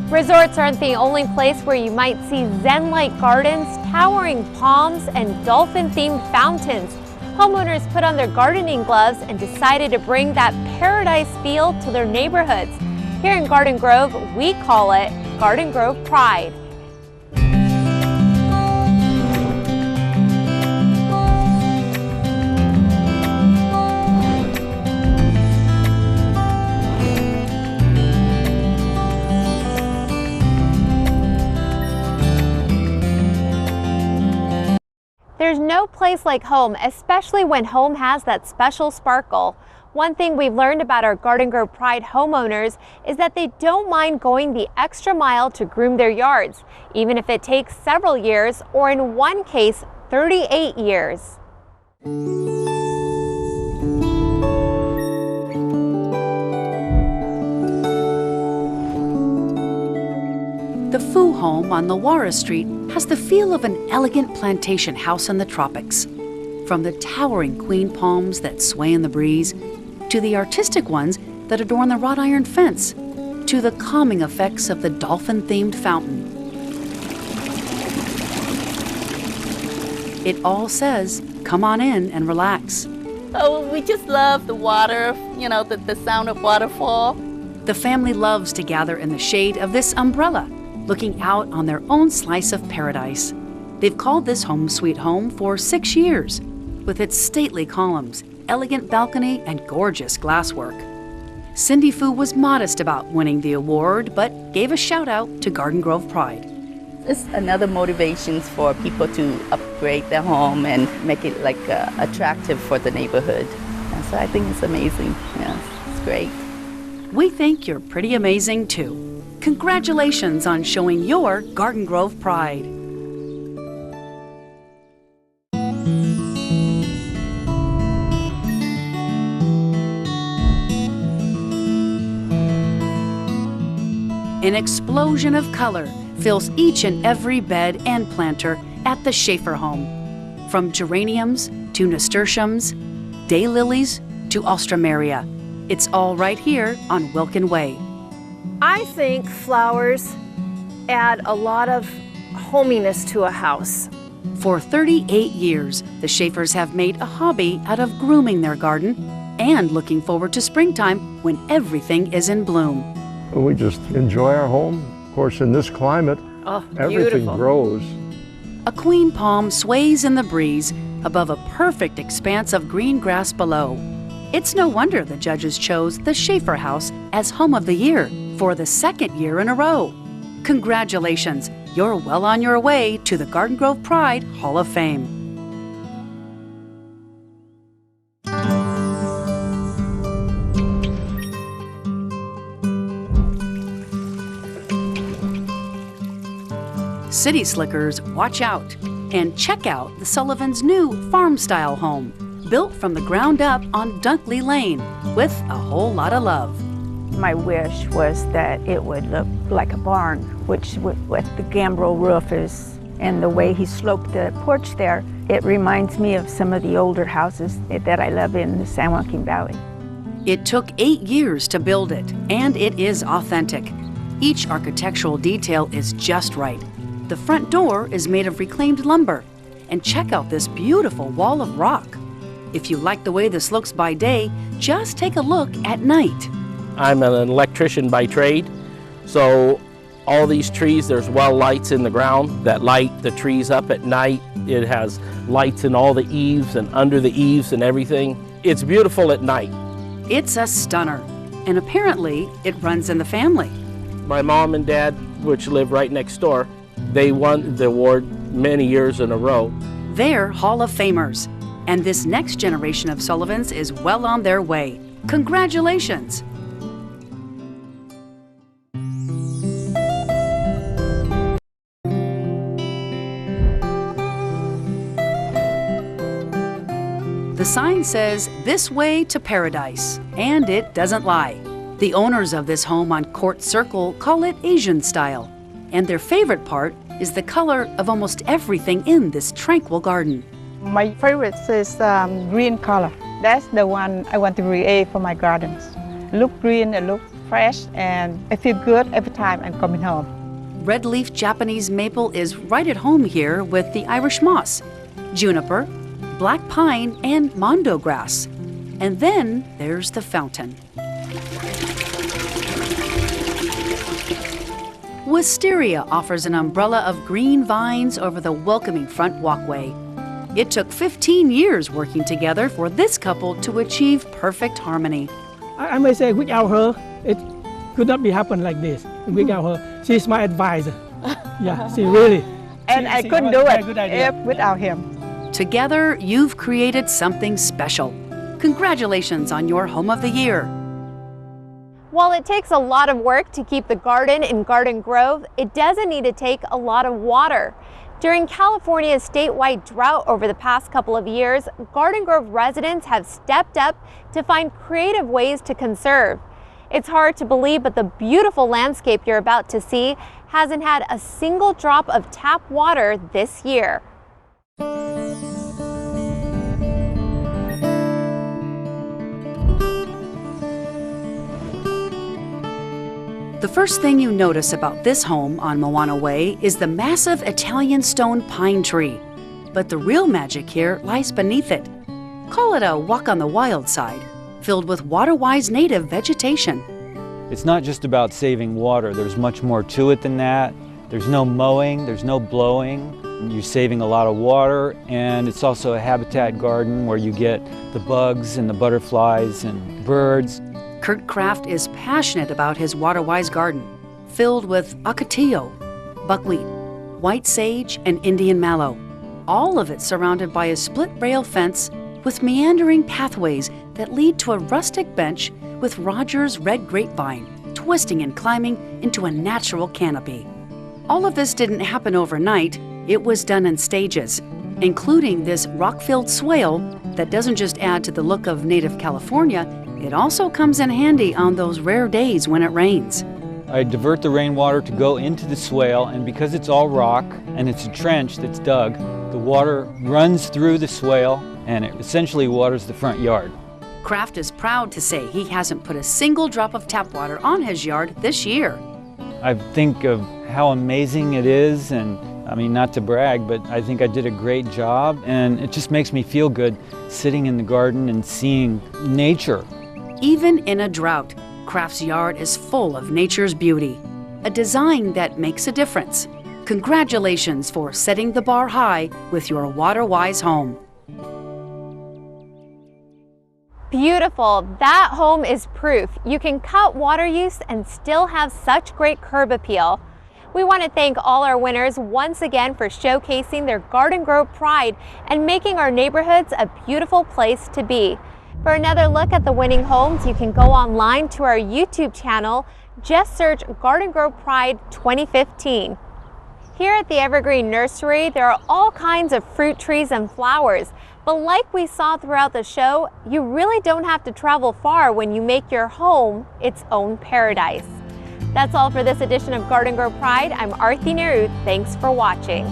Resorts aren't the only place where you might see zen-like gardens, towering palms, and dolphin-themed fountains. Homeowners put on their gardening gloves and decided to bring that paradise feel to their neighborhoods. Here in Garden Grove, we call it Garden Grove Pride. There's no place like home, especially when home has that special sparkle. One thing we've learned about our Garden Grove Pride homeowners is that they don't mind going the extra mile to groom their yards, even if it takes several years, or in one case, 38 years. The Fu home on Mawana Street has the feel of an elegant plantation house in the tropics. From the towering queen palms that sway in the breeze, to the artistic ones that adorn the wrought iron fence, to the calming effects of the dolphin-themed fountain. It all says, come on in and relax. Oh, we just love the water, you know, the sound of waterfall. The family loves to gather in the shade of this umbrella, looking out on their own slice of paradise. They've called this home Sweet Home for 6 years, with its stately columns, elegant balcony, and gorgeous glasswork. Cindy Fu was modest about winning the award, but gave a shout out to Garden Grove Pride. It's another motivation for people to upgrade their home and make it like attractive for the neighborhood. And so I think it's amazing. Yes, it's great. We think you're pretty amazing too. Congratulations on showing your Garden Grove Pride. An explosion of color fills each and every bed and planter at the Shaffer Home. From geraniums to nasturtiums, daylilies to alstroemeria. It's all right here on Mawana Way. I think flowers add a lot of hominess to a house. For 38 years, the Schaffers have made a hobby out of grooming their garden and looking forward to springtime when everything is in bloom. We just enjoy our home. Of course, in this climate, everything grows. A queen palm sways in the breeze above a perfect expanse of green grass below. It's no wonder the judges chose the Shaffer House as Home of the Year for the 2nd year in a row. Congratulations, you're well on your way to the Garden Grove Pride Hall of Fame. City slickers, watch out and check out the Sullivans' new farm-style home, built from the ground up on Dunkley Lane with a whole lot of love. My wish was that it would look like a barn, which with the gambrel roof is, and the way he sloped the porch there, it reminds me of some of the older houses that I love in the San Joaquin Valley. It took 8 years to build it, and it is authentic. Each architectural detail is just right. The front door is made of reclaimed lumber, and check out this beautiful wall of rock. If you like the way this looks by day, just take a look at night. I'm an electrician by trade, so all these trees, there's well lights in the ground that light the trees up at night. It has lights in all the eaves and under the eaves and everything. It's beautiful at night. It's a stunner, and apparently it runs in the family. My mom and dad, which live right next door, they won the award many years in a row. They're Hall of Famers, and this next generation of Sullivans is well on their way. Congratulations! The sign says, "This way to paradise," and it doesn't lie. The owners of this home on Court Circle call it Asian style, and their favorite part is the color of almost everything in this tranquil garden. My favorite is green color. That's the one I want to create for my gardens. Look green and look fresh, and I feel good every time I'm coming home. Red leaf Japanese maple is right at home here with the Irish moss, juniper, black pine, and mondo grass. And then there's the fountain. Wisteria offers an umbrella of green vines over the welcoming front walkway. It took 15 years working together for this couple to achieve perfect harmony. I may say without her, it could not be happen like this. Without her, she's my advisor. Yeah, she really. And I couldn't do it without him. Together, you've created something special. Congratulations on your Home of the Year. While it takes a lot of work to keep the garden in Garden Grove, it doesn't need to take a lot of water. During California's statewide drought over the past couple of years, Garden Grove residents have stepped up to find creative ways to conserve. It's hard to believe, but the beautiful landscape you're about to see hasn't had a single drop of tap water this year. The first thing you notice about this home on Mawana Way is the massive Italian stone pine tree. But the real magic here lies beneath it. Call it a walk on the wild side, filled with water-wise native vegetation. It's not just about saving water. There's much more to it than that. There's no mowing, there's no blowing. You're saving a lot of water, and it's also a habitat garden where you get the bugs and the butterflies and birds. Kurt Kraft is passionate about his water-wise garden, filled with ocotillo, buckwheat, white sage, and Indian mallow. All of it surrounded by a split-rail fence with meandering pathways that lead to a rustic bench with Rogers red grapevine, twisting and climbing into a natural canopy. All of this didn't happen overnight. It was done in stages, including this rock-filled swale that doesn't just add to the look of native California, it also comes in handy on those rare days when it rains. I divert the rainwater to go into the swale, and because it's all rock and it's a trench that's dug, the water runs through the swale and it essentially waters the front yard. Kraft is proud to say he hasn't put a single drop of tap water on his yard this year. I think of how amazing it is, and I mean, not to brag, but I think I did a great job, and it just makes me feel good sitting in the garden and seeing nature. Even in a drought, Kraft's yard is full of nature's beauty, a design that makes a difference. Congratulations for setting the bar high with your water-wise home. Beautiful. That home is proof you can cut water use and still have such great curb appeal. We want to thank all our winners once again for showcasing their Garden Grove pride and making our neighborhoods a beautiful place to be. For another look at the winning homes, you can go online to our YouTube channel. Just search Garden Grove Pride 2015. Here at the Evergreen Nursery, there are all kinds of fruit trees and flowers. But like we saw throughout the show, you really don't have to travel far when you make your home its own paradise. That's all for this edition of Garden Grove Pride. I'm Arthi Nehru. Thanks for watching.